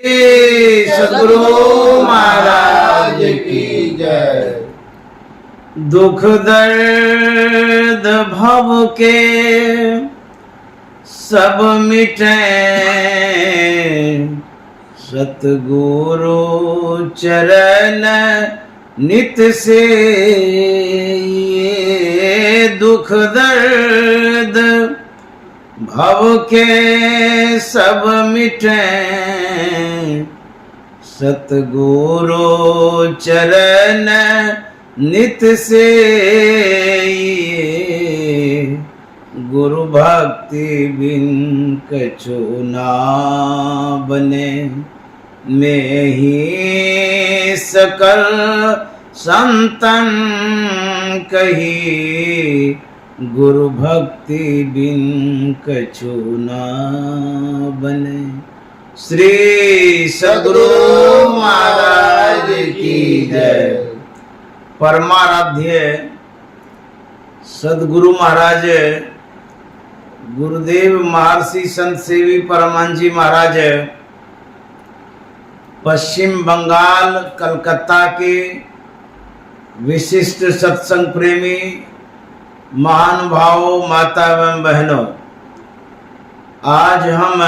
सद्गुरु महाराज की जय। दुख दर्द भव के सब मिटे, सतगुरु चरण नित से। ये दुख दर्द भव के सब मिटे, सतगुरु चरण नित से। गुरु भक्ति बिन कछु ना बने, मैं ही सकल संतन कही। गुरु भक्ति बिन कछु ना बने। श्री सद्गुरु महाराज की जय। परमाराध्य सद्गुरु महाराज गुरुदेव महर्षि संत सेवी परमहंस जी महाराज पश्चिम बंगाल कलकत्ता के विशिष्ट सत्संग प्रेमी महानुभावों, माता एवं बहनों, आज हम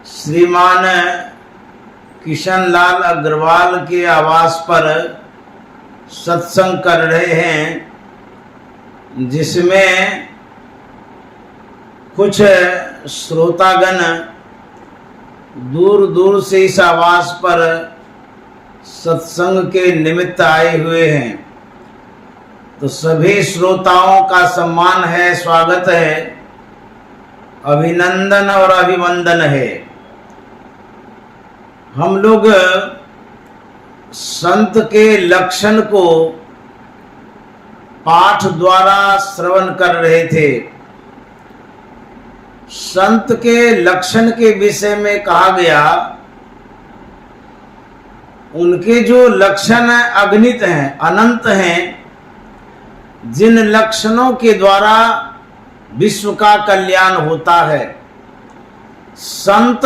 श्रीमान किशन लाल अग्रवाल के आवास पर सत्संग कर रहे हैं, जिसमें कुछ श्रोतागण दूर दूर से इस आवास पर सत्संग के निमित्त आए हुए हैं। तो सभी श्रोताओं का सम्मान है, स्वागत है, अभिनंदन और अभिवंदन है। हम लोग संत के लक्षण को पाठ द्वारा श्रवण कर रहे थे। संत के लक्षण के विषय में कहा गया, उनके जो लक्षण अगणित हैं, अनंत हैं, जिन लक्षणों के द्वारा विश्व का कल्याण होता है। संत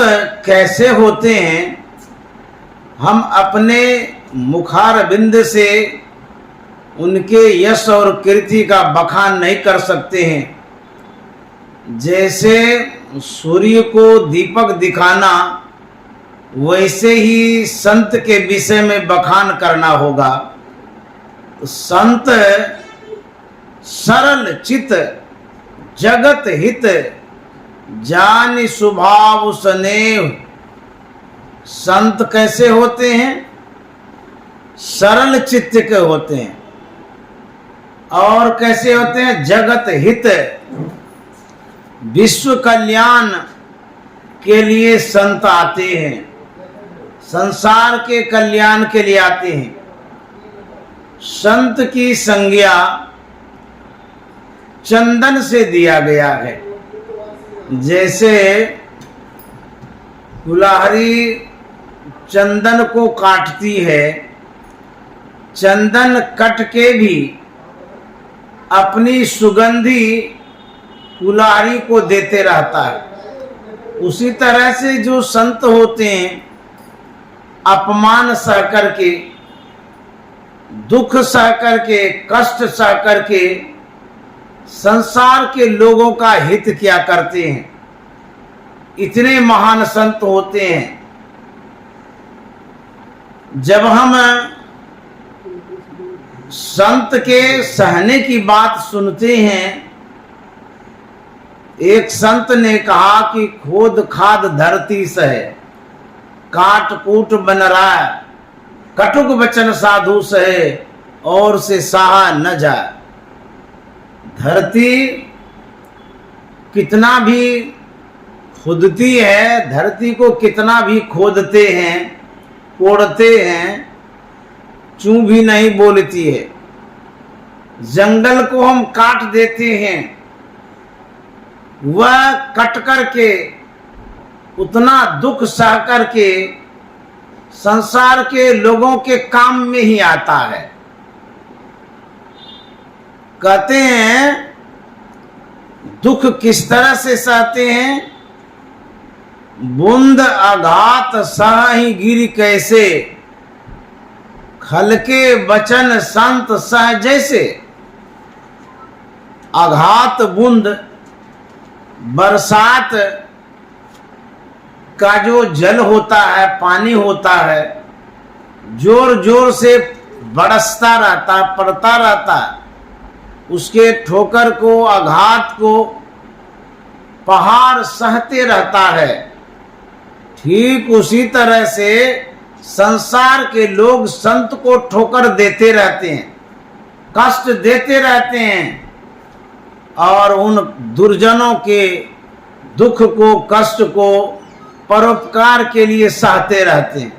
कैसे होते हैं, हम अपने मुखारबिंद से उनके यश और कीर्ति का बखान नहीं कर सकते हैं। जैसे सूर्य को दीपक दिखाना, वैसे ही संत के विषय में बखान करना होगा। तो संत सरल चित जगत हित, जानि स्वभाव स्नेह। संत कैसे होते हैं? सरल चित्त के होते हैं। और कैसे होते हैं? जगत हित, विश्व कल्याण के लिए संत आते हैं, संसार के कल्याण के लिए आते हैं। संत की संज्ञा चंदन से दिया गया है। जैसे कुल्हाड़ी चंदन को काटती है, चंदन कट के भी अपनी सुगंधी कुल्हाड़ी को देते रहता है। उसी तरह से जो संत होते हैं, अपमान सह करके, दुख सह करके, कष्ट सह करके संसार के लोगों का हित क्या करते हैं। इतने महान संत होते हैं। जब हम संत के सहने की बात सुनते हैं, एक संत ने कहा कि खोद खाद धरती सहे, काट कूट बन रहा, कटुक वचन साधु सहे, और से सहा न जाए। धरती कितना भी खुदती है, धरती को कितना भी खोदते हैं, कोड़ते हैं, चूं भी नहीं बोलती है। जंगल को हम काट देते हैं, वह कट करके उतना दुख सह करके संसार के लोगों के काम में ही आता है। कहते हैं, दुख किस तरह से सहते हैं? बूंद आघात सही गिर कैसे, खलके बचन संत सह जैसे। आघात बूंद, बरसात का जो जल होता है, पानी होता है, जोर जोर से बरसता रहता, पड़ता रहता, उसके ठोकर को, आघात को पहाड़ सहते रहता है। ठीक उसी तरह से संसार के लोग संत को ठोकर देते रहते हैं, कष्ट देते रहते हैं, और उन दुर्जनों के दुख को, कष्ट को परोपकार के लिए सहते रहते हैं।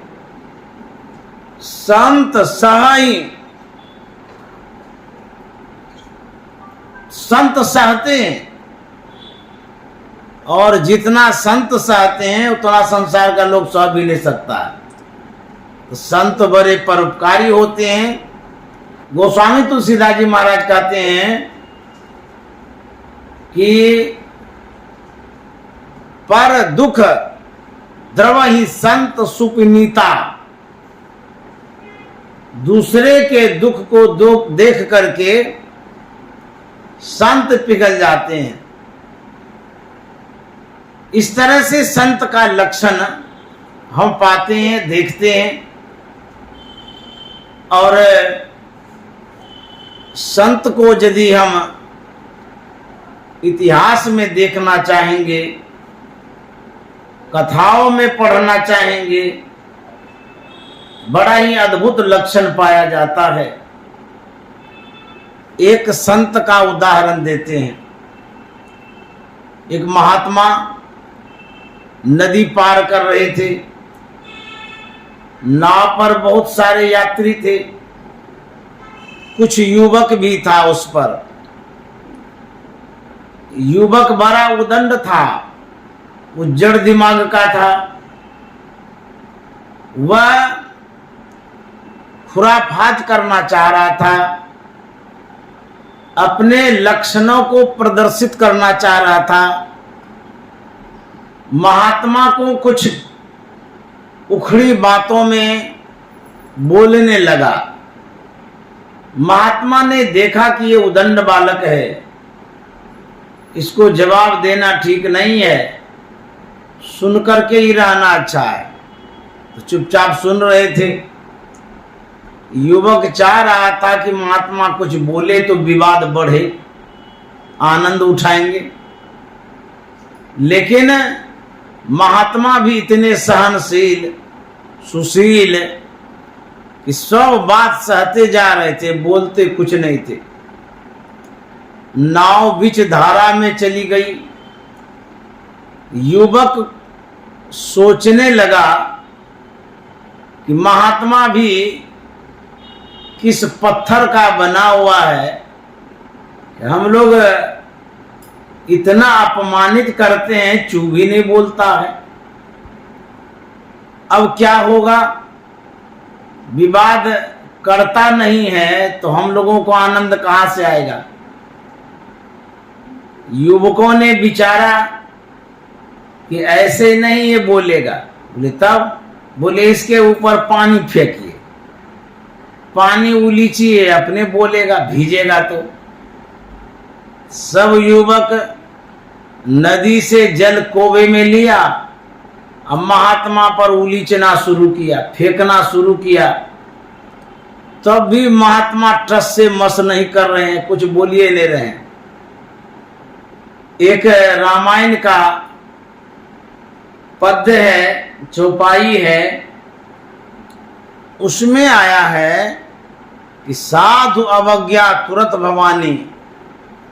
संत सहाय, संत सहते हैं, और जितना संत सहते हैं उतना संसार का लोग सह भी नहीं सकता है। तो संत बड़े परोपकारी होते हैं। गोस्वामी तुलसीदास जी महाराज कहते हैं कि पर दुख द्रवहि संत सुपनीता। दूसरे के दुख को देख करके संत पिघल जाते हैं। इस तरह से संत का लक्षण हम पाते हैं, देखते हैं। और संत को यदि हम इतिहास में देखना चाहेंगे, कथाओं में पढ़ना चाहेंगे, बड़ा ही अद्भुत लक्षण पाया जाता है। एक संत का उदाहरण देते हैं। एक महात्मा नदी पार कर रहे थे, नाव पर बहुत सारे यात्री थे, कुछ युवक भी था उस पर। युवक बड़ा उदंड था, उज्जड़ दिमाग का था। वह खुराफात करना चाह रहा था, अपने लक्षणों को प्रदर्शित करना चाह रहा था। महात्मा को कुछ उखड़ी बातों में बोलने लगा। महात्मा ने देखा कि ये उदंड बालक है, इसको जवाब देना ठीक नहीं है, सुन करके ही रहना अच्छा है। तो चुपचाप सुन रहे थे। युवक चाह रहा था कि महात्मा कुछ बोले तो विवाद बढ़े, आनंद उठाएंगे। लेकिन महात्मा भी इतने सहनशील, सुशील कि सब बात सहते जा रहे थे, बोलते कुछ नहीं थे। नाव बीच धारा में चली गई। युवक सोचने लगा कि महात्मा भी किस पत्थर का बना हुआ है, हम लोग इतना अपमानित करते हैं, चू भी नहीं बोलता है। अब क्या होगा, विवाद करता नहीं है तो हम लोगों को आनंद कहां से आएगा। युवकों ने विचारा कि ऐसे नहीं ये बोलेगा। बोले तब, बोले इसके ऊपर पानी फेंकिए, पानी उलीचिए, अपने बोलेगा, भीजेगा तो। सब युवक नदी से जल कोबे में लिया, अब महात्मा पर उलीचना शुरू किया, फेंकना शुरू किया। तब भी महात्मा टस से मस नहीं कर रहे हैं, कुछ बोलिए ले रहे हैं। एक रामायण का पद्य है, चौपाई है, उसमें आया है कि साधु अवज्ञा तुरत भवानी,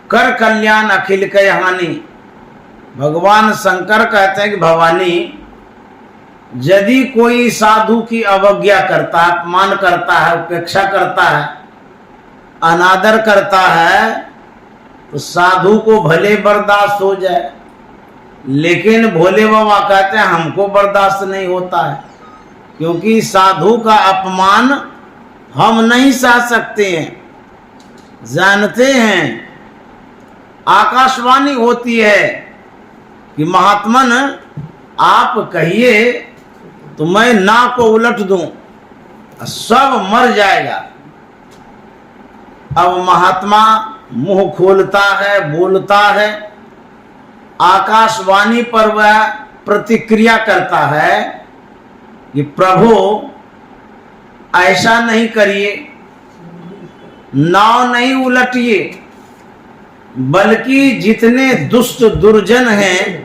कर कल्याण अखिल कय हानि। भगवान शंकर कहते हैं कि भवानी, यदि कोई साधु की अवज्ञा करता है, अपमान करता है, उपेक्षा करता है, अनादर करता है, तो साधु को भले बर्दाश्त हो जाए, लेकिन भोले बाबा कहते हैं हमको बर्दाश्त नहीं होता है, क्योंकि साधु का अपमान हम नहीं सह सकते हैं। जानते हैं, आकाशवाणी होती है कि महात्मन आप कहिए तो मैं ना को उलट दूं, सब मर जाएगा। अब महात्मा मुंह खोलता है, बोलता है, आकाशवाणी पर वह प्रतिक्रिया करता है कि प्रभु ऐसा नहीं करिए, नाव नहीं उलटिए, बल्कि जितने दुष्ट दुर्जन हैं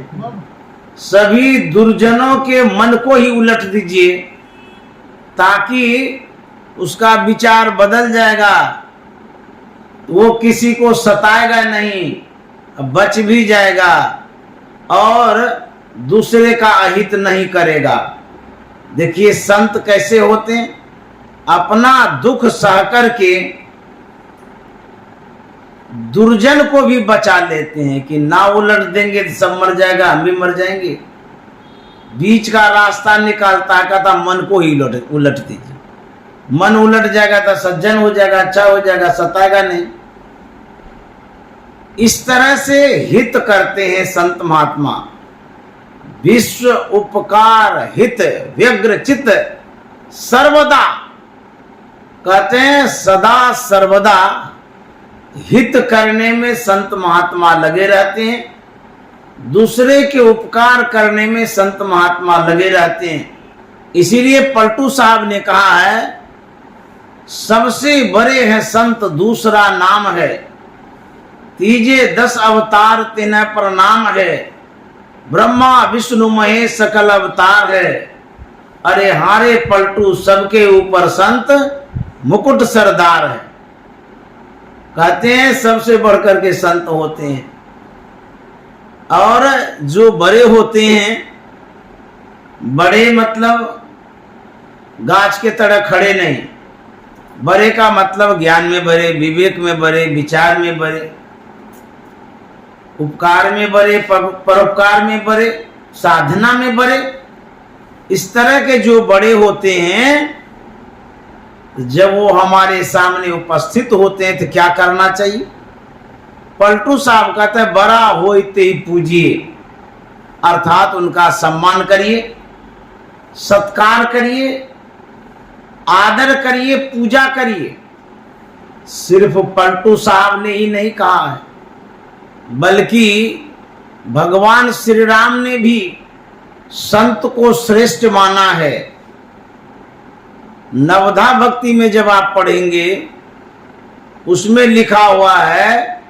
सभी दुर्जनों के मन को ही उलट दीजिए, ताकि उसका विचार बदल जाएगा, वो किसी को सताएगा नहीं, बच भी जाएगा और दूसरे का अहित नहीं करेगा। देखिए संत कैसे होते हैं, अपना दुख सह करके दुर्जन को भी बचा लेते हैं कि ना उलट देंगे तो सब मर जाएगा, हम भी मर जाएंगे। बीच का रास्ता निकालता है, कहता मन को ही उलट दीजिए, मन उलट जाएगा तो सज्जन हो जाएगा, अच्छा हो जाएगा, सताएगा नहीं। इस तरह से हित करते हैं संत महात्मा। विश्व उपकार हित व्यग्र चित सर्वदा, कहते हैं सदा सर्वदा हित करने में संत महात्मा लगे रहते हैं, दूसरे के उपकार करने में संत महात्मा लगे रहते हैं। इसीलिए पलटू साहब ने कहा है, सबसे बड़े हैं संत दूसरा नाम है, तीजे 10 अवतार तिन्ह प्रणाम है, ब्रह्मा विष्णु महेश सकल अवतार है। अरे हारे पलटू सबके ऊपर संत मुकुट सरदार है। कहते हैं सबसे बढ़कर के संत होते हैं, और जो बड़े होते हैं, बड़े मतलब गाछ के तरह खड़े नहीं, बड़े का मतलब ज्ञान में बड़े, विवेक में बड़े, विचार में बड़े, उपकार में बड़े, परोपकार में बड़े, साधना में बड़े। इस तरह के जो बड़े होते हैं, जब वो हमारे सामने उपस्थित होते हैं तो क्या करना चाहिए? पलटू साहब कहते हैं बड़ा होते ही पूजिए, अर्थात उनका सम्मान करिए, सत्कार करिए, आदर करिए, पूजा करिए। सिर्फ पलटू साहब ने ही नहीं कहा है, बल्कि भगवान श्री राम ने भी संत को श्रेष्ठ माना है। नवधा भक्ति में जब आप पढ़ेंगे, उसमें लिखा हुआ है,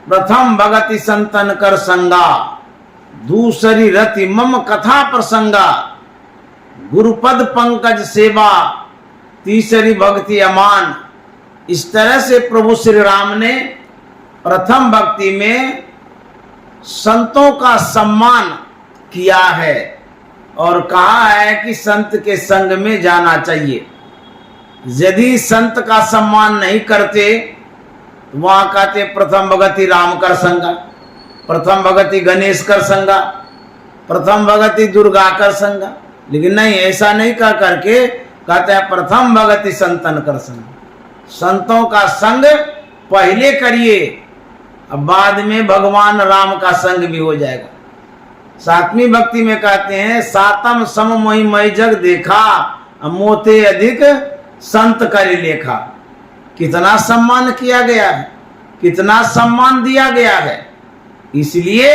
प्रथम भगति संतन कर संगा, दूसरी रति मम कथा प्रसंगा, गुरुपद पंकज सेवा, तीसरी भक्ति अमान। इस तरह से प्रभु श्री राम ने प्रथम भक्ति में संतों का सम्मान किया है और कहा है कि संत के संग में जाना चाहिए। यदि संत का सम्मान नहीं करते तो वहां कहते प्रथम भगति राम कर संगा, प्रथम भगति गणेश कर संगा, प्रथम भगति दुर्गा कर संगा। लेकिन नहीं, ऐसा नहीं कह करके कहते हैं प्रथम भगति संतन कर संग। संतों का संग पहले करिए, अब बाद में भगवान राम का संग भी हो जाएगा। सातवीं भक्ति में कहते हैं, सातम सम मोहि मई जग देखा, मोते अधिक संत कर लेखा। कितना सम्मान किया गया है, कितना सम्मान दिया गया है। इसलिए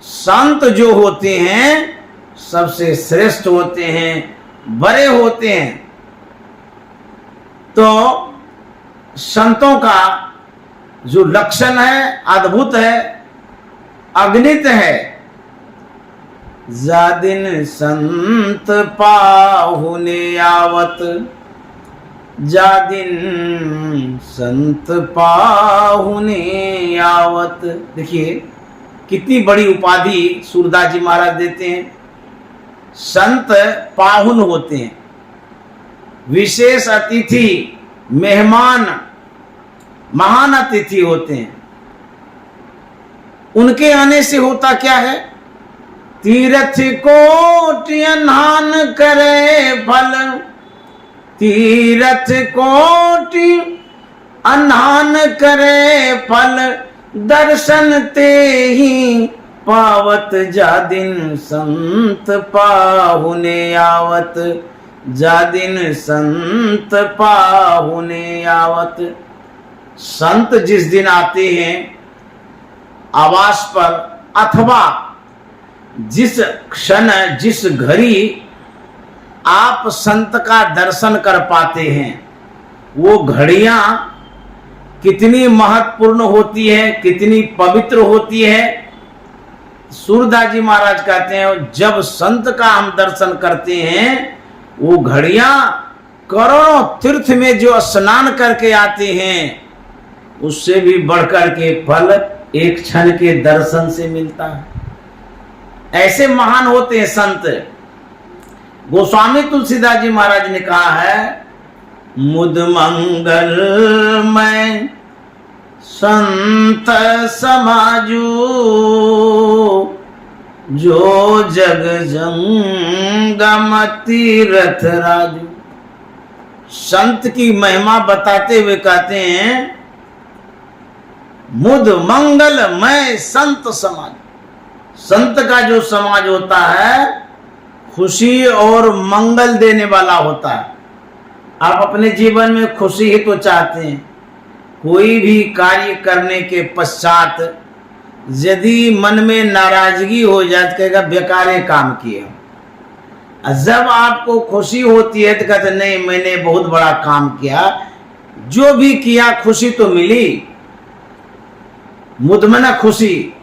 संत जो होते हैं सबसे श्रेष्ठ होते हैं, बड़े होते हैं। तो संतों का जो लक्षण है अद्भुत है, अगणित है। जा दिन संत पाहुने आवत, जा दिन संत पाहुने आवत। देखिए कितनी बड़ी उपाधि सूरदास जी महाराज देते हैं। संत पाहुन होते हैं, विशेष अतिथि, मेहमान, महान अतिथि होते हैं। उनके आने से होता क्या है? तीर्थ कोटि अन्हान करे फल, तीर्थ कोटि अन्हान करे फल, दर्शन ते ही पावत जा दिन संत पाहुने आवत, जा दिन संत पाहुने आवत। संत जिस दिन आते हैं आवास पर, अथवा जिस क्षण जिस घड़ी आप संत का दर्शन कर पाते हैं, वो घड़ियां कितनी महत्वपूर्ण होती है, कितनी पवित्र होती है। सूरदास जी महाराज कहते हैं जब संत का हम दर्शन करते हैं, वो घड़ियां करोड़ों तीर्थ में जो स्नान करके आते हैं, उससे भी बढ़कर के फल एक क्षण के दर्शन से मिलता है। ऐसे महान होते हैं संत। गोस्वामी तुलसीदास जी महाराज ने कहा है, मुद मंगलमय संत समाजू, जो जग जंगम तीरथ राजू। संत की महिमा बताते हुए कहते हैं, मुद मंगलमय संत समाज। संत का जो समाज होता है खुशी और मंगल देने वाला होता है। आप अपने जीवन में खुशी ही तो चाहते हैं। कोई भी कार्य करने के पश्चात यदि मन में नाराजगी हो जाए तो कहेगा बेकार काम किए। जब आपको खुशी होती है तो कहते नहीं मैंने बहुत बड़ा काम किया, जो भी किया खुशी तो मिली, मुदमना खुशी।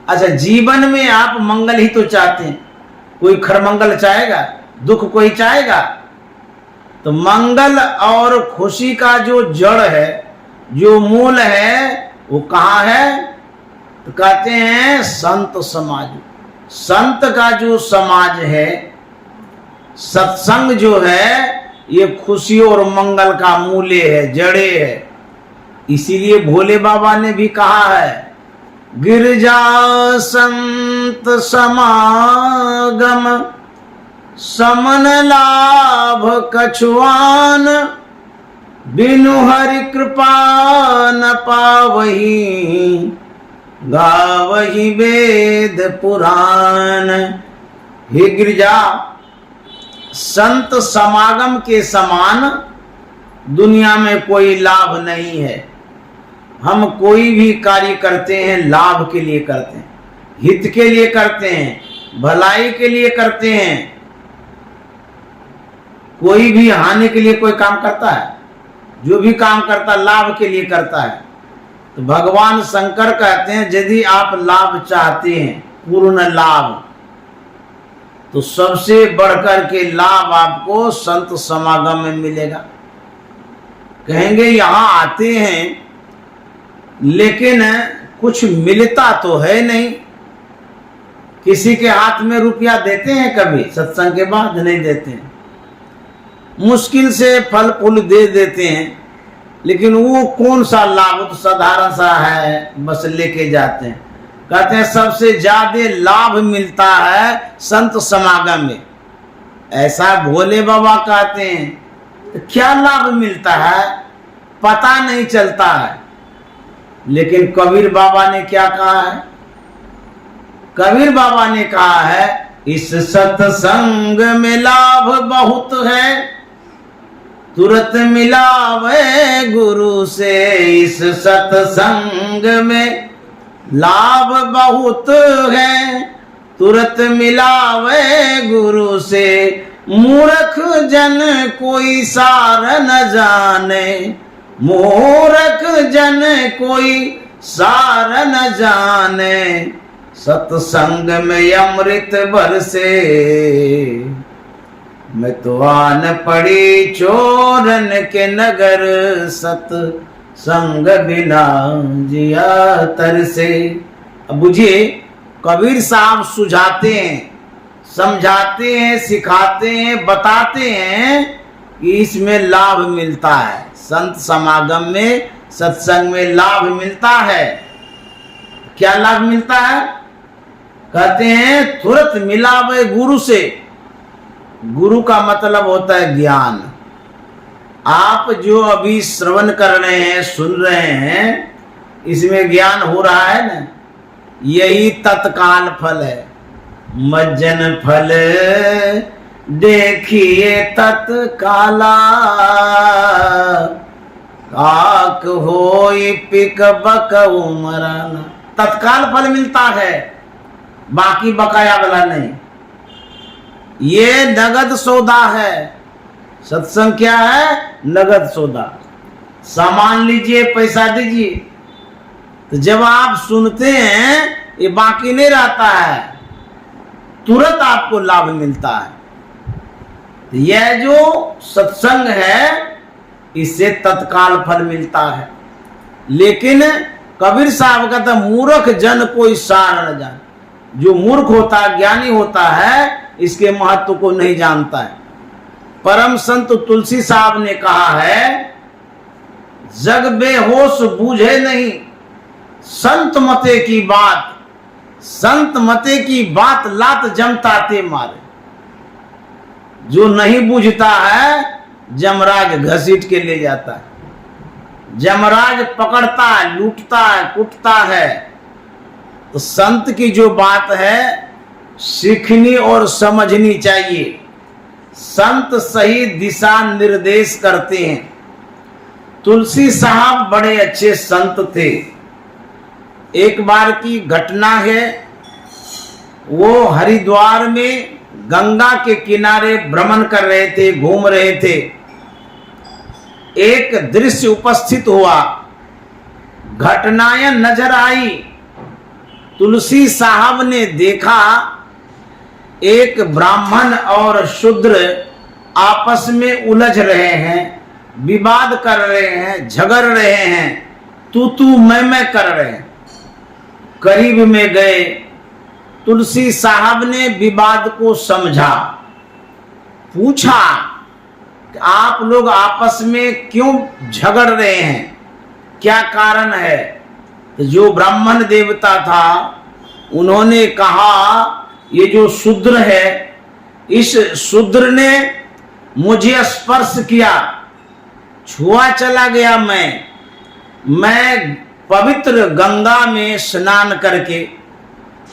अच्छा, जीवन में आप मंगल ही तो चाहते हैं। कोई खरमंगल चाहेगा? दुख कोई चाहेगा? तो मंगल और खुशी का जो जड़ है, जो मूल है, वो कहाँ है? तो कहते हैं संत समाज। संत का जो समाज है, सत्संग जो है, ये खुशी और मंगल का मूल्य है, जड़े है। इसीलिए भोले बाबा ने भी कहा है, गिरजा संत समागम समन लाभ कछुआन, बिनु हरि कृपा न पावही, गावही वेद पुराण। हे गिरजा, संत समागम के समान दुनिया में कोई लाभ नहीं है। हम कोई भी कार्य करते हैं लाभ के लिए करते हैं, हित के लिए करते हैं, भलाई के लिए करते हैं। कोई भी हानि के लिए कोई काम करता है? जो भी काम करता लाभ के लिए करता है। तो भगवान शंकर कहते हैं यदि आप लाभ चाहते हैं, पूर्ण लाभ, तो सबसे बढ़कर के लाभ आपको संत समागम में मिलेगा। कहेंगे यहां आते हैं लेकिन कुछ मिलता तो है नहीं। किसी के हाथ में रुपया देते हैं कभी सत्संग के बाद? नहीं देते हैं। मुश्किल से फल फूल दे देते हैं, लेकिन वो कौन सा लाभ? तो साधारण सा है, बस लेके जाते हैं। कहते हैं सबसे ज्यादा लाभ मिलता है संत समागम में। ऐसा भोले बाबा कहते हैं। तो क्या लाभ मिलता है पता नहीं चलता है। लेकिन कबीर बाबा ने क्या कहा है? कबीर बाबा ने कहा है, इस सत्संग में लाभ बहुत है, तुरंत मिलावे गुरु से। इस सत्संग में लाभ बहुत है, तुरंत मिलावे गुरु से। मूर्ख जन कोई सार न जाने, मूर्ख जन कोई सार न जाने। सत्संग में अमृत बरसे, मैं तो आन पड़ी चोरन के नगर। सत्संग बिना जिया तरसे। अब बुझिए, कबीर साहब सुझाते हैं, समझाते हैं, सिखाते हैं, बताते हैं कि इसमें लाभ मिलता है। संत समागम में, सत्संग में लाभ मिलता है। क्या लाभ मिलता है? कहते हैं तुरंत मिलावे गुरु से। गुरु का मतलब होता है ज्ञान। आप जो अभी श्रवण कर रहे हैं, सुन रहे हैं, इसमें ज्ञान हो रहा है ना। यही तत्काल फल है। मज्जन फल देखिए तत्काला, काक होई पिक बक उमराना। तत्काल फल मिलता है, बाकी बकाया वाला नहीं। ये नगद सौदा है। सत्संग क्या है? नगद सौदा। सामान लीजिए, पैसा दीजिए। तो जब आप सुनते हैं ये बाकी नहीं रहता है, तुरंत आपको लाभ मिलता है। तो यह जो सत्संग है इससे तत्काल फल मिलता है। लेकिन कबीर साहब कहता मूर्ख जन कोई सार न जाने। जो मूर्ख होता है, ज्ञानी होता है, इसके महत्व को नहीं जानता है। परम संत तुलसी साहब ने कहा है, जग बेहोश बूझे नहीं संत मते की बात, संत मते की बात लात जमताते मारे। जो नहीं बूझता है जमराज घसीट के ले जाता है। जमराज पकड़ता है, लूटता है, कुटता है। तो संत की जो बात है सीखनी और समझनी चाहिए। संत सही दिशा निर्देश करते हैं। तुलसी साहब बड़े अच्छे संत थे। एक बार की घटना है, वो हरिद्वार में गंगा के किनारे भ्रमण कर रहे थे, घूम रहे थे। एक दृश्य उपस्थित हुआ, घटनाएं नजर आई। तुलसी साहब ने देखा एक ब्राह्मण और शूद्र आपस में उलझ रहे हैं, विवाद कर रहे हैं, झगड़ रहे हैं, तू मैं कर रहे हैं। करीब में गए, तुलसी साहब ने विवाद को समझा, पूछा कि आप लोग आपस में क्यों झगड़ रहे हैं, क्या कारण है? तो जो ब्राह्मण देवता था उन्होंने कहा, ये जो शूद्र है, इस शूद्र ने मुझे स्पर्श किया, छुआ चला गया। मैं पवित्र गंगा में स्नान करके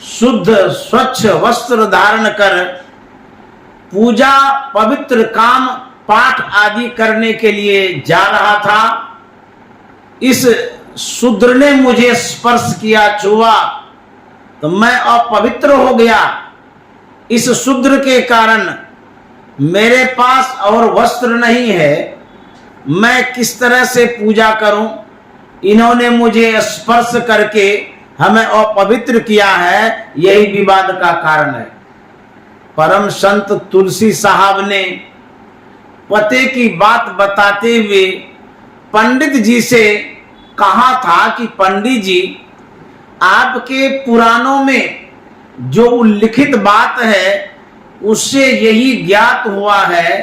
शुद्ध स्वच्छ वस्त्र धारण कर पूजा, पवित्र काम, पाठ आदि करने के लिए जा रहा था। इस शूद्र ने मुझे स्पर्श किया, छुआ, तो मैं अपवित्र हो गया। इस शूद्र के कारण मेरे पास और वस्त्र नहीं है, मैं किस तरह से पूजा करूं? इन्होंने मुझे स्पर्श करके हमें अपवित्र किया है, यही विवाद का कारण है। परम संत तुलसी साहब ने पते की बात बताते हुए पंडित जी से कहा था कि पंडित जी, आपके पुराणों में जो उल्लिखित बात है उससे यही ज्ञात हुआ है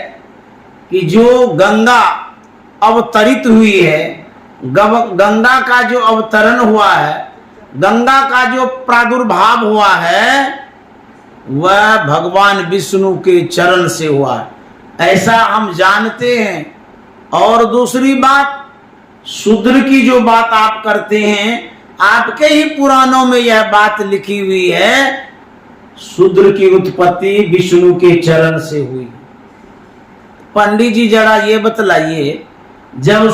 कि जो गंगा अवतरित हुई है, गंगा का जो अवतरण हुआ है, गंगा का जो प्रादुर्भाव हुआ है, वह भगवान विष्णु के चरण से हुआ है, ऐसा हम जानते हैं। और दूसरी बात, शूद्र की जो बात आप करते हैं, आपके ही पुराणों में यह बात लिखी हुई है, शूद्र की उत्पत्ति विष्णु के चरण से हुई। पंडित जी जरा ये बतलाइए, जब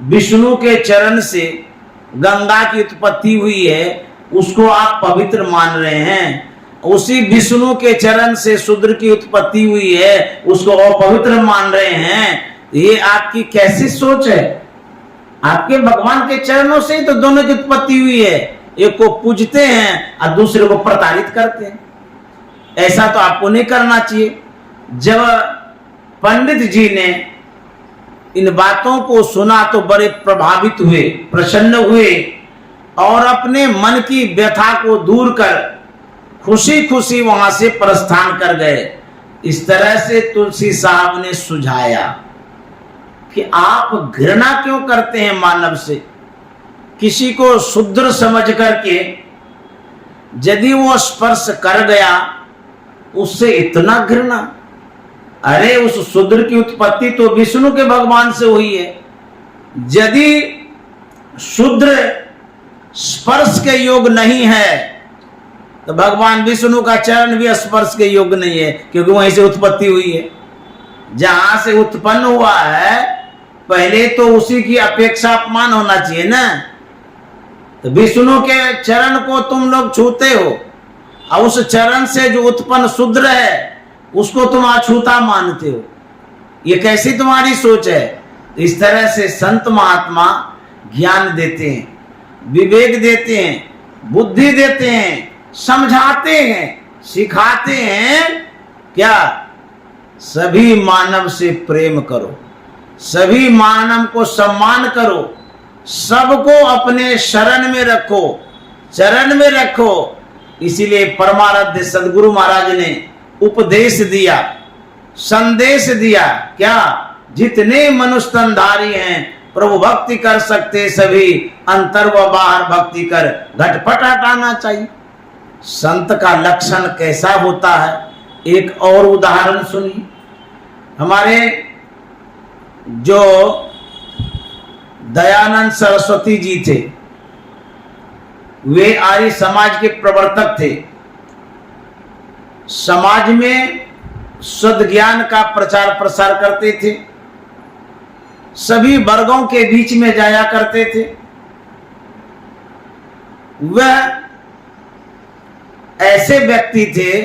विष्णु के चरण से गंगा की उत्पत्ति हुई है, उसको आप पवित्र मान रहे हैं, उसी विष्णु के चरण से शूद्र की उत्पत्ति हुई है, उसको अपवित्र मान रहे हैं, ये आपकी कैसी सोच है? आपके भगवान के चरणों से ही तो दोनों की उत्पत्ति हुई है। एक को पूजते हैं और दूसरे को प्रताड़ित करते हैं। ऐसा तो आपको नहीं करना चाहिए। जब पंडित जी ने इन बातों को सुना तो बड़े प्रभावित हुए, प्रसन्न हुए और अपने मन की व्यथा को दूर कर खुशी खुशी वहां से प्रस्थान कर गए। इस तरह से तुलसी साहब ने सुझाया कि आप घृणा क्यों करते हैं मानव से? किसी को शूद्र समझ करके यदि वो स्पर्श कर गया, उससे इतना घृणा? अरे उस शूद्र की उत्पत्ति तो विष्णु के भगवान से हुई है। यदि शूद्र स्पर्श के योग नहीं है तो भगवान विष्णु का चरण भी स्पर्श के योग्य नहीं है, क्योंकि वहीं से उत्पत्ति हुई है। जहां से उत्पन्न हुआ है पहले तो उसी की अपेक्षा अपमान होना चाहिए ना। तो विष्णु के चरण को तुम लोग छूते हो और उस चरण से जो उत्पन्न शूद्र है उसको तुम अछूता मानते हो। ये कैसी तुम्हारी सोच है? इस तरह से संत महात्मा ज्ञान देते हैं, विवेक देते हैं, बुद्धि देते हैं, समझाते हैं, सिखाते हैं। क्या? सभी मानव से प्रेम करो, सभी मानव को सम्मान करो, सबको अपने शरण में रखो, चरण में रखो। इसीलिए परमाराध्य सदगुरु महाराज ने उपदेश दिया, संदेश दिया। क्या? जितने मनुष्य तनधारी हैं प्रभु भक्ति कर सकते सभी, अंतर व बाहर भक्ति कर घटपट हटाना चाहिए। संत का लक्षण कैसा होता है? एक और उदाहरण सुनिए। हमारे जो दयानंद सरस्वती जी थे, वे आर्य समाज के प्रवर्तक थे। समाज में शुद्ध ज्ञान का प्रचार प्रसार करते थे, सभी वर्गों के बीच में जाया करते थे। वह ऐसे व्यक्ति थे,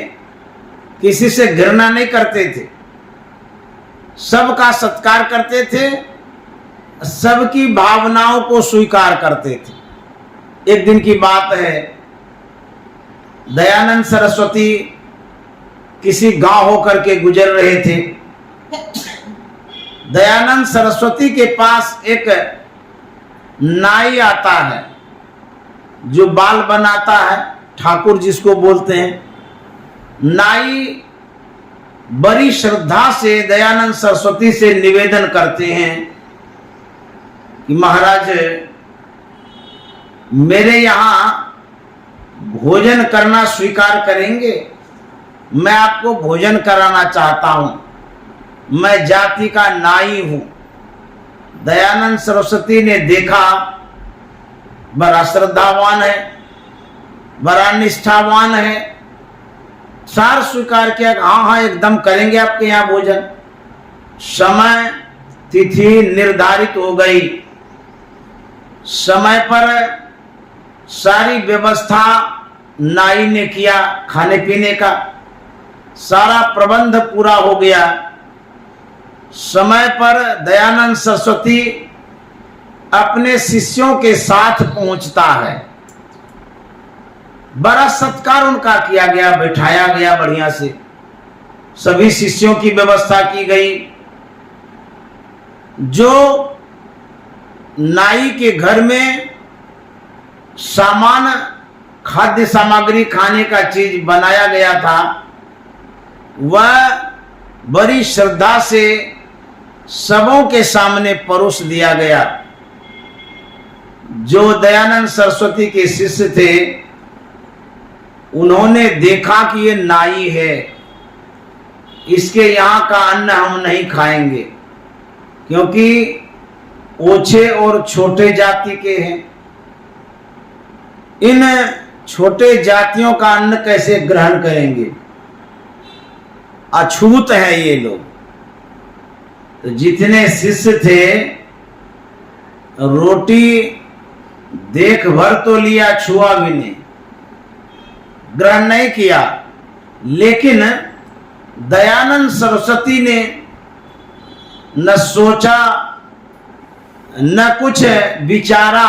किसी से घृणा नहीं करते थे, सबका सत्कार करते थे, सबकी भावनाओं को स्वीकार करते थे। एक दिन की बात है, दयानंद सरस्वती किसी गांव होकर के गुजर रहे थे। दयानंद सरस्वती के पास एक नाई आता है जो बाल बनाता है, ठाकुर जिसको बोलते हैं। नाई बड़ी श्रद्धा से दयानंद सरस्वती से निवेदन करते हैं कि महाराज, मेरे यहां भोजन करना स्वीकार करेंगे? मैं आपको भोजन कराना चाहता हूं, मैं जाति का नाई हूं। दयानंद सरस्वती ने देखा बड़ा श्रद्धावान है, बड़ा निष्ठावान है, सार स्वीकार किया। हाँ हाँ एकदम करेंगे आपके यहाँ भोजन। समय तिथि निर्धारित हो गई, समय पर सारी व्यवस्था नाई ने किया, खाने पीने का सारा प्रबंध पूरा हो गया। समय पर दयानंद सरस्वती अपने शिष्यों के साथ पहुंचता है। बड़ा सत्कार उनका किया गया, बैठाया गया बढ़िया से, सभी शिष्यों की व्यवस्था की गई। जो नाई के घर में सामान, खाद्य सामग्री, खाने का चीज बनाया गया था, वह बड़ी श्रद्धा से सबों के सामने परोस दिया गया। जो दयानंद सरस्वती के शिष्य थे उन्होंने देखा कि ये नाई है, इसके यहाँ का अन्न हम नहीं खाएंगे, क्योंकि ओछे और छोटे जाति के हैं। इन छोटे जातियों का अन्न कैसे ग्रहण करेंगे? अछूत है ये लोग। तो जितने शिष्य थे, रोटी देख भर तो लिया, छुआ भी नहीं, ग्रहण नहीं किया। लेकिन दयानंद सरस्वती ने न सोचा न कुछ विचारा,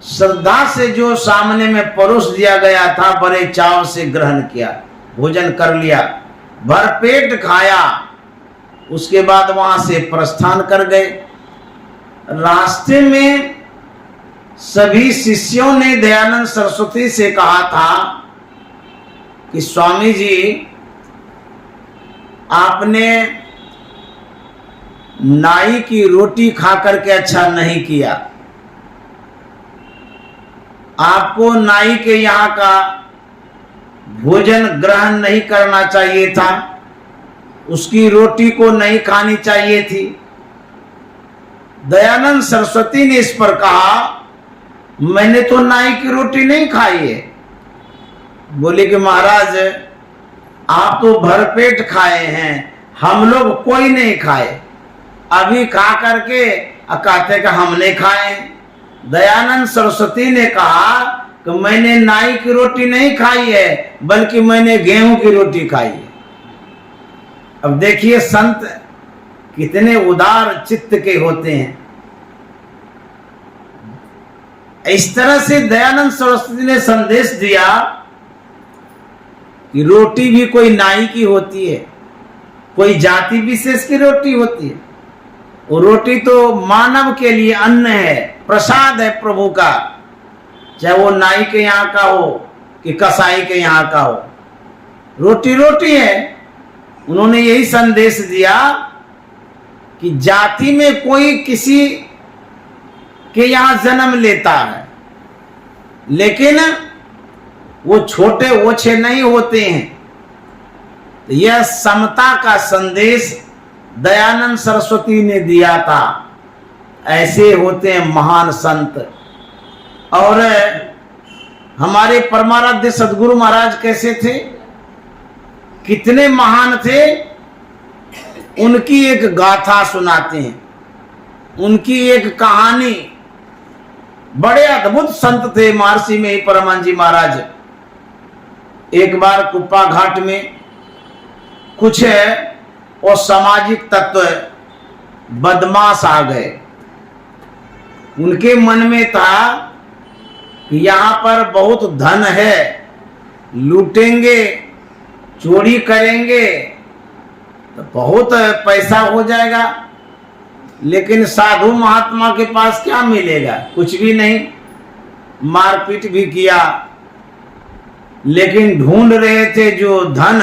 श्रद्धा से जो सामने में परोस दिया गया था बड़े चाव से ग्रहण किया, भोजन कर लिया, भरपेट खाया। उसके बाद वहां से प्रस्थान कर गए। रास्ते में सभी शिष्यों ने दयानंद सरस्वती से कहा था कि स्वामी जी, आपने नाई की रोटी खा करके अच्छा नहीं किया, आपको नाई के यहाँ का भोजन ग्रहण नहीं करना चाहिए था, उसकी रोटी को नहीं खानी चाहिए थी। दयानंद सरस्वती ने इस पर कहा, मैंने तो नाई की रोटी नहीं खाई है, बोले कि महाराज आप तो भरपेट खाए हैं, हम लोग कोई नहीं खाए, अभी खा करके कहते कि हमने खाए। दयानंद सरस्वती ने कहा कि मैंने नाई की रोटी नहीं खाई है, बल्कि मैंने गेहूं की रोटी खाई है। अब देखिए संत कितने उदार चित्त के होते हैं। इस तरह से दयानंद सरस्वती ने संदेश दिया कि रोटी भी कोई नाई की होती है, कोई जाति विशेष की रोटी होती है। वो रोटी तो मानव के लिए अन्न है, प्रसाद है प्रभु का, चाहे वो नाई के यहाँ का हो कि कसाई के यहाँ का हो, रोटी रोटी है। उन्होंने यही संदेश दिया कि जाति में कोई किसी के यहाँ जन्म लेता है, लेकिन वो छोटे ओछे नहीं होते हैं। यह समता का संदेश दयानंद सरस्वती ने दिया था। ऐसे होते हैं महान संत। और हमारे परमाराध्य सदगुरु महाराज कैसे थे, कितने महान थे, उनकी एक गाथा सुनाते हैं, उनकी एक कहानी। बड़े अद्भुत संत थे महर्षि में ही परमानंद जी महाराज। एक बार कुप्पा घाट में कुछ और सामाजिक तत्व बदमाश आ गए। उनके मन में था कि यहाँ पर बहुत धन है, लूटेंगे, चोरी करेंगे तो बहुत पैसा हो जाएगा, लेकिन साधु महात्मा के पास क्या मिलेगा, कुछ भी नहीं। मारपीट भी किया, लेकिन ढूंढ रहे थे जो धन,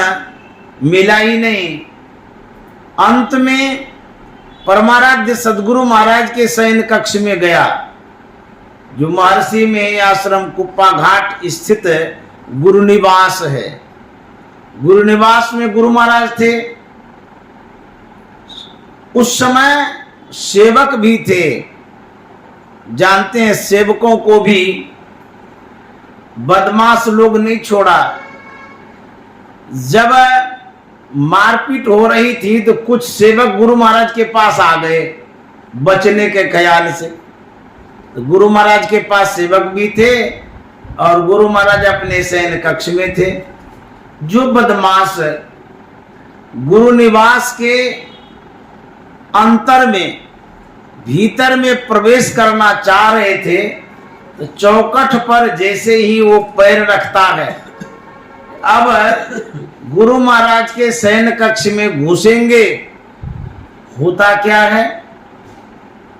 मिला ही नहीं। अंत में परमाराध्य सदगुरु महाराज के शयन कक्ष में गया, जो महर्षि में आश्रम कुप्पा घाट स्थित गुरु निवास है। गुरु निवास में गुरु महाराज थे। उस समय सेवक भी थे। जानते हैं सेवकों को भी बदमाश लोग नहीं छोड़ा। जब मारपीट हो रही थी तो कुछ सेवक गुरु महाराज के पास आ गए बचने के ख्याल से। तो गुरु महाराज के पास सेवक भी थे और गुरु महाराज अपने शयन कक्ष में थे। जो बदमाश गुरु निवास के अंतर में, भीतर में प्रवेश करना चाह रहे थे, तो चौखट पर जैसे ही वो पैर रखता है, अब गुरु महाराज के शयन कक्ष में घुसेंगे, होता क्या है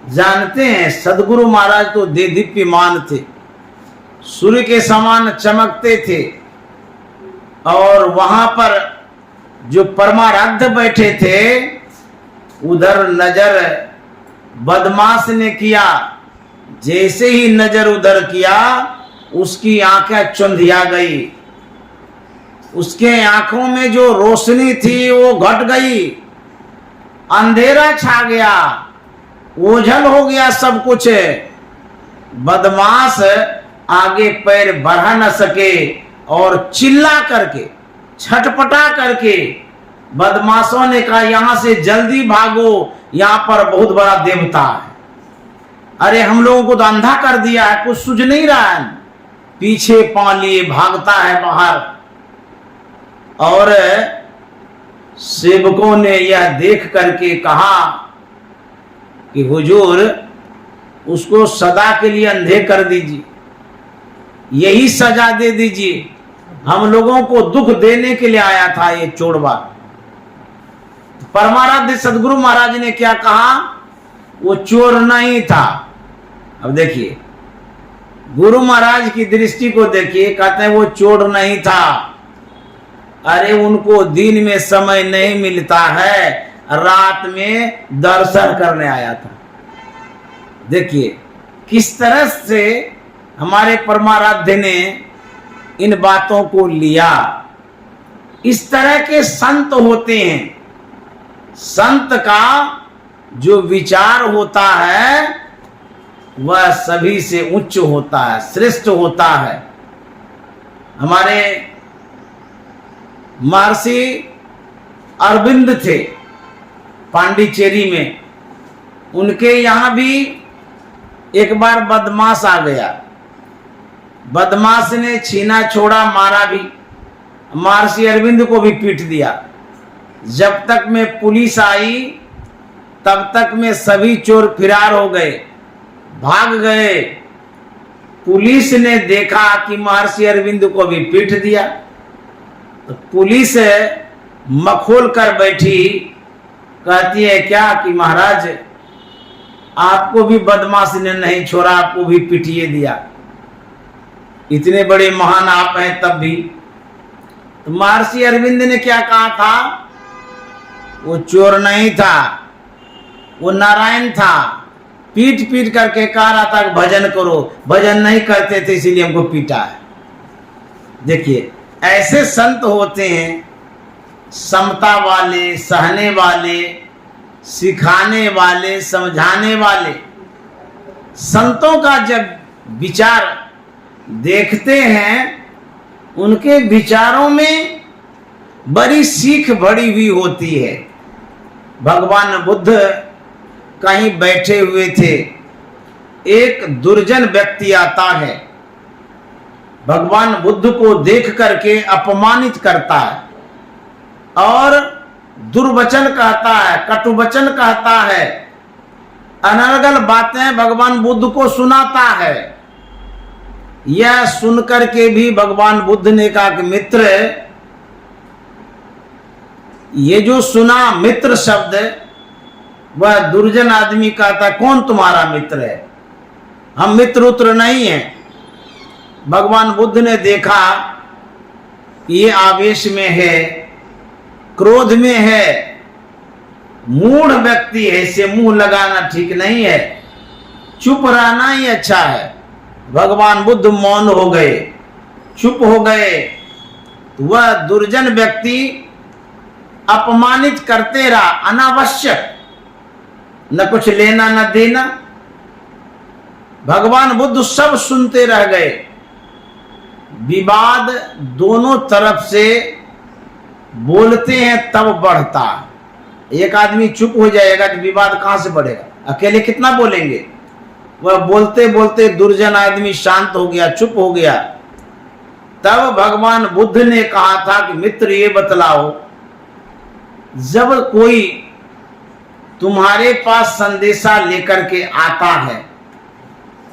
जानते हैं? सदगुरु महाराज तो देदीप्यमान थे, सूर्य के समान चमकते थे। और वहां पर जो परमाराध्य बैठे थे, उधर नजर बदमाश ने किया। जैसे ही नजर उधर किया, उसकी आंखें चुंधिया गई। उसके आंखों में जो रोशनी थी वो घट गई, अंधेरा छा गया, ओझल हो गया सब कुछ। बदमाश आगे पैर बढ़ा न सके और चिल्ला करके, छटपटा करके बदमाशों ने कहा, यहां से जल्दी भागो, यहां पर बहुत बड़ा देवता है। अरे हम लोगों को तो अंधा कर दिया है, कुछ सूझ नहीं रहा है। पीछे पांव लिए भागता है बाहर। और सेवकों ने यह देख करके कहा कि हुजूर, उसको सदा के लिए अंधे कर दीजिए, यही सजा दे दीजिए। हम लोगों को दुख देने के लिए आया था ये चोरवा। परमाराध्य सदगुरु महाराज ने क्या कहा? वो चोर नहीं था। अब देखिए, गुरु महाराज की दृष्टि को देखिए, कहते हैं वो चोर नहीं था। अरे उनको दिन में समय नहीं मिलता है, रात में दर्शन करने आया था। देखिए किस तरह से हमारे परमाराध्य ने इन बातों को लिया। इस तरह के संत होते हैं। संत का जो विचार होता है वह सभी से उच्च होता है, श्रेष्ठ होता है। हमारे महर्षि अरविंद थे पांडिचेरी में, उनके यहाँ भी एक बार बदमाश आ गया। बदमाश ने छीना छोड़ा, मारा भी, महर्षि अरविंद को भी पीट दिया। जब तक में पुलिस आई तब तक में सभी चोर फरार हो गए, भाग गए। पुलिस ने देखा कि महर्षि अरविंद को भी पीट दिया, तो पुलिस मखोल कर बैठी, कहती है क्या कि महाराज आपको भी बदमाश ने नहीं छोड़ा, आपको भी पिटिए दिया, इतने बड़े महान आप हैं तब भी। तो महर्षि अरविंद ने क्या कहा था, वो चोर नहीं था, वो नारायण था, पीट पीट करके कह रहा था कि भजन करो, भजन नहीं करते थे इसीलिए हमको पीटा है। देखिए ऐसे संत होते हैं, समता वाले, सहने वाले, सिखाने वाले, समझाने वाले। संतों का जब विचार देखते हैं, उनके विचारों में बड़ी सीख भरी हुई होती है। भगवान बुद्ध कहीं बैठे हुए थे, एक दुर्जन व्यक्ति आता है, भगवान बुद्ध को देख करके अपमानित करता है और दुर्वचन कहता है, कटुवचन कहता है, अनर्गल बातें भगवान बुद्ध को सुनाता है। यह सुनकर के भी भगवान बुद्ध ने कहा कि मित्र, ये जो सुना मित्र शब्द, वह दुर्जन आदमी कहता कौन तुम्हारा मित्र है, हम मित्र उत्र नहीं हैं। भगवान बुद्ध ने देखा ये आवेश में है, क्रोध में है, मूढ़ व्यक्ति है, इसे मुंह लगाना ठीक नहीं है, चुप रहना ही अच्छा है। भगवान बुद्ध मौन हो गए, चुप हो गए। तो वह दुर्जन व्यक्ति अपमानित करते रहा, अनावश्यक, न कुछ लेना न देना। भगवान बुद्ध सब सुनते रह गए। विवाद दोनों तरफ से बोलते हैं तब बढ़ता। एक आदमी चुप हो जाएगा तो विवाद कहां से बढ़ेगा, अकेले कितना बोलेंगे। वह बोलते बोलते दुर्जन आदमी शांत हो गया, चुप हो गया। तब भगवान बुद्ध ने कहा था कि मित्र ये बतलाओ, जब कोई तुम्हारे पास संदेशा लेकर के आता है,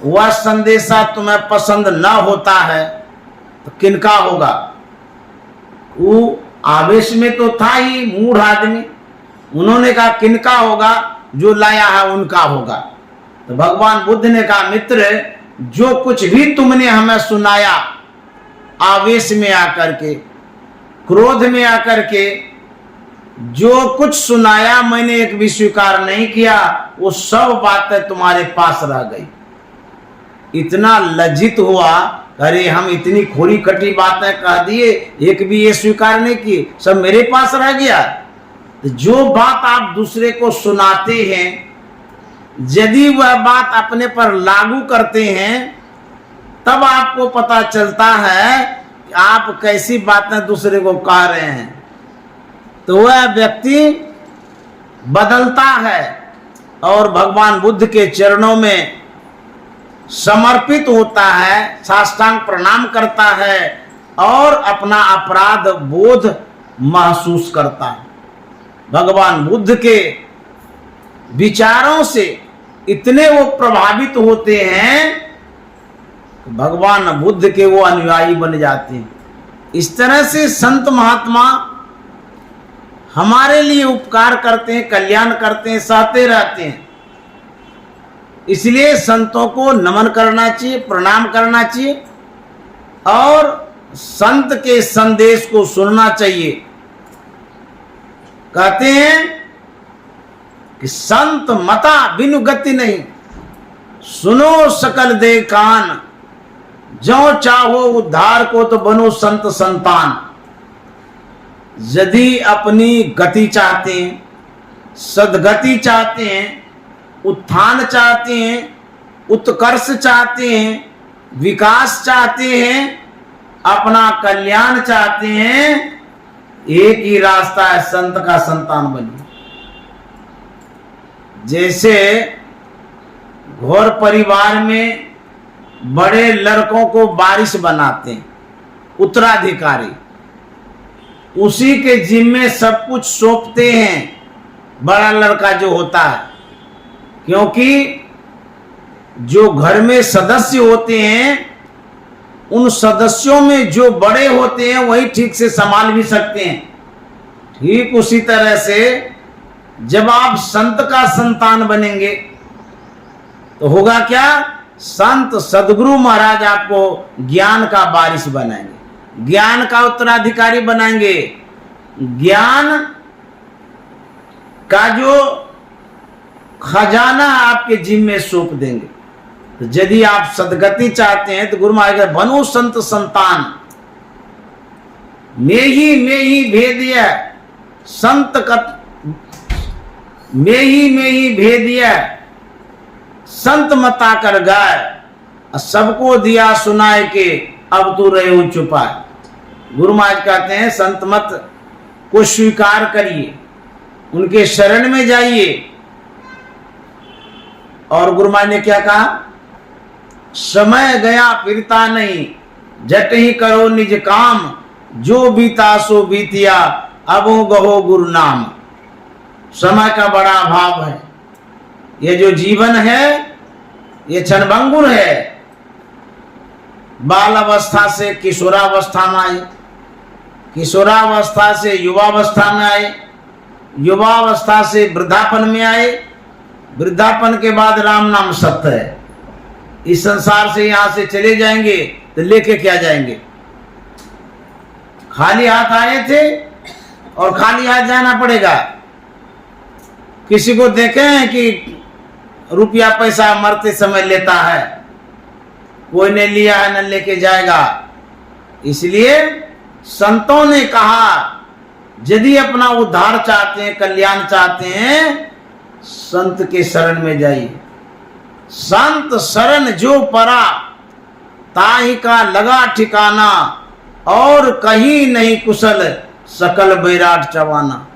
वह संदेशा तुम्हें पसंद न होता है तो किनका होगा। वो आवेश में तो था ही मूढ़ आदमी, उन्होंने कहा किनका होगा, जो लाया है उनका होगा। तो भगवान बुद्ध ने कहा मित्र, जो कुछ भी तुमने हमें सुनाया आवेश में आकर के, क्रोध में आकर के, जो कुछ सुनाया मैंने एक भी स्वीकार नहीं किया, वो सब बातें तुम्हारे पास रह गई। इतना लज्जित हुआ, अरे हम इतनी खोरी खटी बातें कह दिए, एक भी ये स्वीकार नहीं की, सब मेरे पास रह गया। तो जो बात आप दूसरे को सुनाते हैं, यदि वह बात अपने पर लागू करते हैं, तब आपको पता चलता है कि आप कैसी बातें दूसरे को कह रहे हैं। तो वह व्यक्ति बदलता है और भगवान बुद्ध के चरणों में समर्पित होता है, साष्टांग प्रणाम करता है और अपना अपराध बोध महसूस करता है। भगवान बुद्ध के विचारों से इतने वो प्रभावित होते हैं, भगवान बुद्ध के वो अनुयायी बन जाते हैं। इस तरह से संत महात्मा हमारे लिए उपकार करते हैं, कल्याण करते हैं, सहते रहते हैं। इसलिए संतों को नमन करना चाहिए, प्रणाम करना चाहिए और संत के संदेश को सुनना चाहिए। कहते हैं कि संत मता बिनु गति नहीं, सुनो सकल दे कान, जो चाहो उद्धार को तो बनो संत संतान। यदि अपनी गति चाहते हैं, सदगति चाहते हैं, उत्थान चाहते हैं, उत्कर्ष चाहते हैं, विकास चाहते हैं, अपना कल्याण चाहते हैं, एक ही रास्ता है, संत का संतान बनिए। जैसे घोर परिवार में बड़े लड़कों को वारिस बनाते हैं, उत्तराधिकारी, उसी के जिम्मे सब कुछ सौंपते हैं बड़ा लड़का जो होता है, क्योंकि जो घर में सदस्य होते हैं उन सदस्यों में जो बड़े होते हैं वही ठीक से संभाल भी सकते हैं। ठीक उसी तरह से जब आप संत का संतान बनेंगे तो होगा क्या, संत सदगुरु महाराज आपको ज्ञान का वारिस बनाएंगे, ज्ञान का उत्तराधिकारी बनाएंगे, ज्ञान का जो खजाना आपके जिम्मे सौंप देंगे। तो यदि आप सदगति चाहते हैं तो गुरु महाराज बनो संत संतान, में ही भेदिय संत कत में ही भेदिय संत मता कर गाय, सबको दिया सुनाए के अब तू रहे चुपाए। गुरु महाराज कहते हैं संत मत को स्वीकार करिए, उनके शरण में जाइए। और गुरु महाराज ने क्या कहा, समय गया फिरता नहीं, झट ही करो निज काम, जो बीता सो बीतिया अबो गहो गुरु नाम। समय का बड़ा अभाव है, ये जो जीवन है ये क्षणभंगुर है। बाल अवस्था से किशोरावस्था में आए, किशोरावस्था से युवावस्था में आए, युवावस्था से वृद्धापन में आए, वृद्धापन के बाद राम नाम सत्य है। इस संसार से यहां से चले जाएंगे तो लेके क्या जाएंगे, खाली हाथ आए थे और खाली हाथ जाना पड़ेगा। किसी को देखे हैं कि रुपया पैसा मरते समय लेता है, कोई ने लिया है न लेके जाएगा। इसलिए संतों ने कहा यदि अपना उद्धार चाहते हैं, कल्याण चाहते हैं, संत के शरण में जाइए। संत शरण जो परा ताहि का लगा ठिकाना, और कहीं नहीं कुशल सकल बैराट चवाना।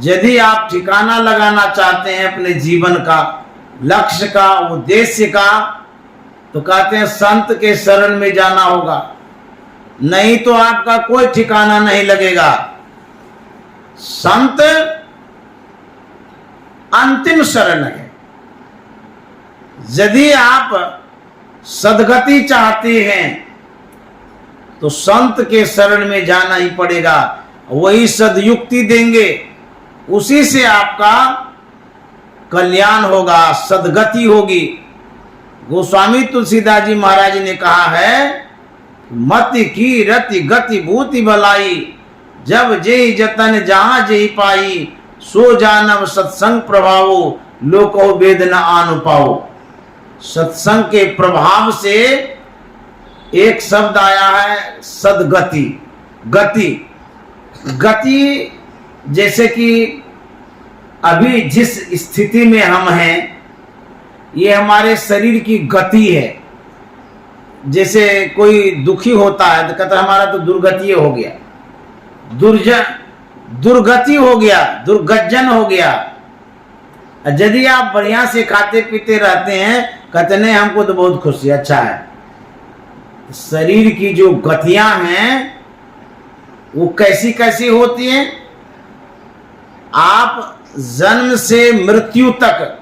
यदि आप ठिकाना लगाना चाहते हैं अपने जीवन का, लक्ष्य का, उद्देश्य का, तो कहते हैं संत के शरण में जाना होगा, नहीं तो आपका कोई ठिकाना नहीं लगेगा। संत अंतिम शरण है। यदि आप सदगति चाहते हैं तो संत के शरण में जाना ही पड़ेगा, वही सदयुक्ति देंगे, उसी से आपका कल्याण होगा, सदगति होगी। गोस्वामी तुलसीदास जी महाराज ने कहा है, मति की रति गति भूति भलाई, जब जेहि जतन जहां जेहि पाई, सो जानव सत्संग प्रभावो लोको वेद न आनु पाओ। सत्संग के प्रभाव से एक शब्द आया है सदगति, गति। गति जैसे कि अभी जिस स्थिति में हम हैं, ये हमारे शरीर की गति है। जैसे कोई दुखी होता है तो कहता है हमारा तो दुर्गति हो गया, दुर्गति हो गया, दुर्गजन हो गया। यदि आप बढ़िया से खाते पीते रहते हैं, कहते नहीं हमको तो बहुत खुशी, अच्छा है। शरीर की जो गतियां हैं वो कैसी कैसी होती हैं। आप जन्म से मृत्यु तक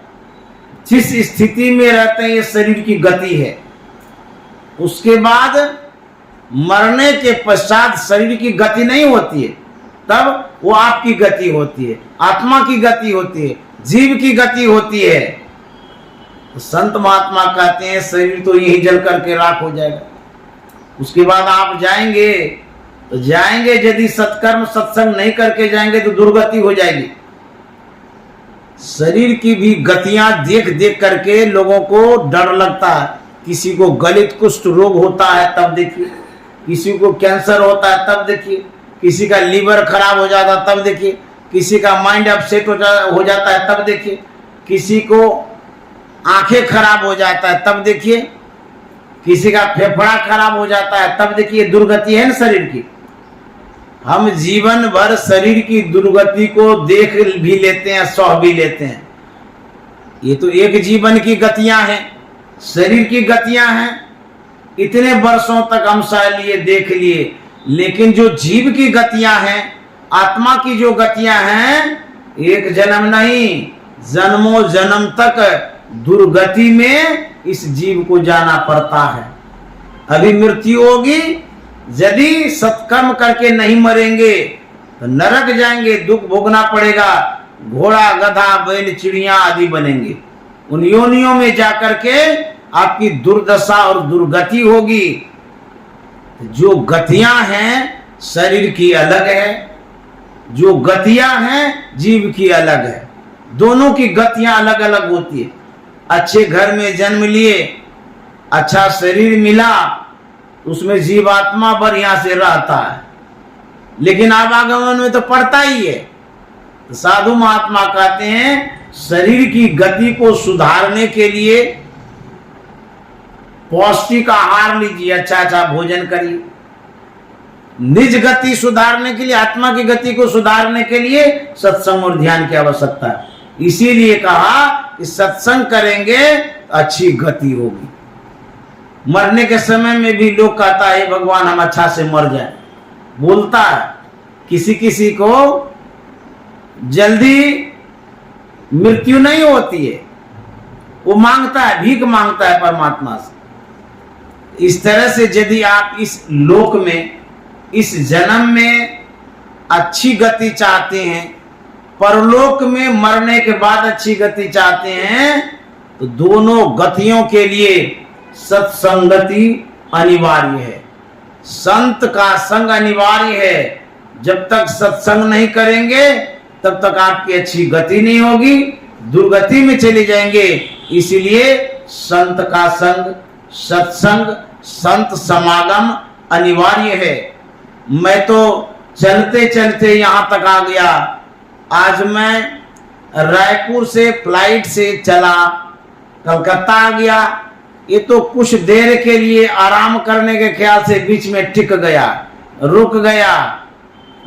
जिस स्थिति में रहते हैं, ये शरीर की गति है। उसके बाद मरने के पश्चात शरीर की गति नहीं होती है, तब वो आपकी गति होती है, आत्मा की गति होती है, जीव की गति होती है। तो संत महात्मा कहते हैं शरीर तो यही जल करके राख हो जाएगा, उसके बाद आप जाएंगे तो जाएंगे, यदि सत्कर्म सत्संग नहीं करके जाएंगे तो दुर्गति हो जाएगी। शरीर की भी गतियां देख देख करके लोगों को डर लगता है। किसी को गलित कुष्ठ रोग होता है तब देखिए, किसी को कैंसर होता है तब देखिए, किसी का लीवर खराब हो जाता है तब देखिए, किसी का माइंड अपसेट हो जाता है तब देखिए, किसी को आंखें खराब हो जाता है तब देखिए, किसी का फेफड़ा खराब हो जाता है तब देखिए। दुर्गति है ना शरीर की। हम जीवन भर शरीर की दुर्गति को देख भी लेते हैं, सह भी लेते हैं। ये तो एक जीवन की गतियां हैं, शरीर की गतियां हैं। इतने वर्षों तक हम सह लिए, देख लिए, लेकिन जो जीव की गतियां हैं, आत्मा की जो गतियां हैं, एक जन्म नहीं, जन्मों जन्म तक दुर्गति में इस जीव को जाना पड़ता है। अभी मृत्यु होगी, यदि सत्कर्म करके नहीं मरेंगे तो नरक जाएंगे, दुख भोगना पड़ेगा, घोड़ा गधा बैल चिड़िया आदि बनेंगे। उन योनियों में जाकर के आपकी दुर्दशा और दुर्गति होगी। जो गतियां हैं शरीर की अलग है, जो गतियां हैं जीव की अलग है। दोनों की गतियां अलग अलग होती है। अच्छे घर में जन्म लिए, अच्छा शरीर मिला, उसमें जीवात्मा बढ़िया से रहता है, लेकिन आवागमन में तो पड़ता ही है। तो साधु महात्मा कहते हैं शरीर की गति को सुधारने के लिए पौष्टिक आहार लीजिए, अच्छा अच्छा भोजन करिए। निज गति सुधारने के लिए, आत्मा की गति को सुधारने के लिए सत्संग और ध्यान की आवश्यकता है। इसीलिए कहा कि सत्संग करेंगे तो अच्छी गति होगी। मरने के समय में भी लोग कहता है भगवान हम अच्छा से मर जाए, बोलता है। किसी किसी को जल्दी मृत्यु नहीं होती है, वो मांगता है, भीख मांगता है परमात्मा से। इस तरह से यदि आप इस लोक में, इस जन्म में अच्छी गति चाहते हैं, परलोक में मरने के बाद अच्छी गति चाहते हैं, तो दोनों गतियों के लिए सत्संगति अनिवार्य है, संत का संग अनिवार्य है। जब तक सत्संग नहीं करेंगे तब तक आपकी अच्छी गति नहीं होगी, दुर्गति में चले जाएंगे। इसीलिए संत का संग, सत्संग, संत समागम अनिवार्य है। मैं तो चलते चलते यहां तक आ गया। आज मैं रायपुर से फ्लाइट से चला, कलकत्ता आ गया। ये तो कुछ देर के लिए आराम करने के ख्याल से बीच में टिक गया, रुक गया।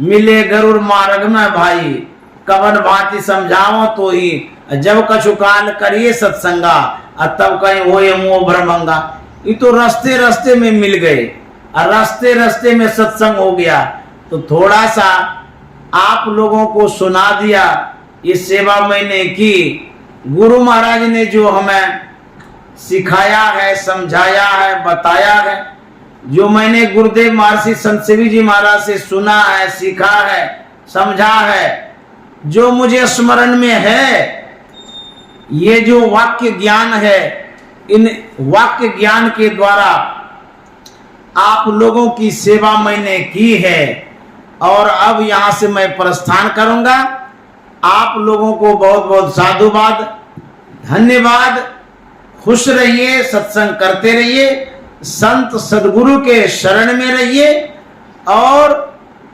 मिले गरुड़ मार्ग में भाई, कवन भांति समझाओ तो ही, जब कछु काल करिए सत्संगा, तब कहीं होए मोह भ्रमंगा। ये तो रास्ते रास्ते में मिल गए और रास्ते रास्ते में सत्संग हो गया। तो थोड़ा सा आप लोगों को सुना दिया। ये सेवा मैंने की, गुरु महाराज ने जो हमें सिखाया है, समझाया है, बताया है, जो मैंने गुरुदेव महर्षि संत सेवी जी महाराज से सुना है, सीखा है, समझा है, जो मुझे स्मरण में है, ये जो वाक्य ज्ञान है, इन वाक्य ज्ञान के द्वारा आप लोगों की सेवा मैंने की है। और अब यहां से मैं प्रस्थान करूंगा। आप लोगों को बहुत बहुत साधुवाद, धन्यवाद। खुश रहिए, सत्संग करते रहिए, संत सदगुरु के शरण में रहिए और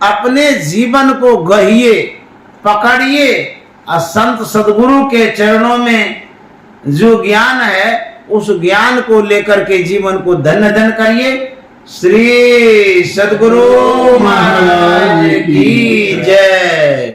अपने जीवन को गहिए, पकड़िए और संत सदगुरु के चरणों में जो ज्ञान है उस ज्ञान को लेकर के जीवन को धन्य धन्य करिए। श्री सदगुरु महाराज की जय।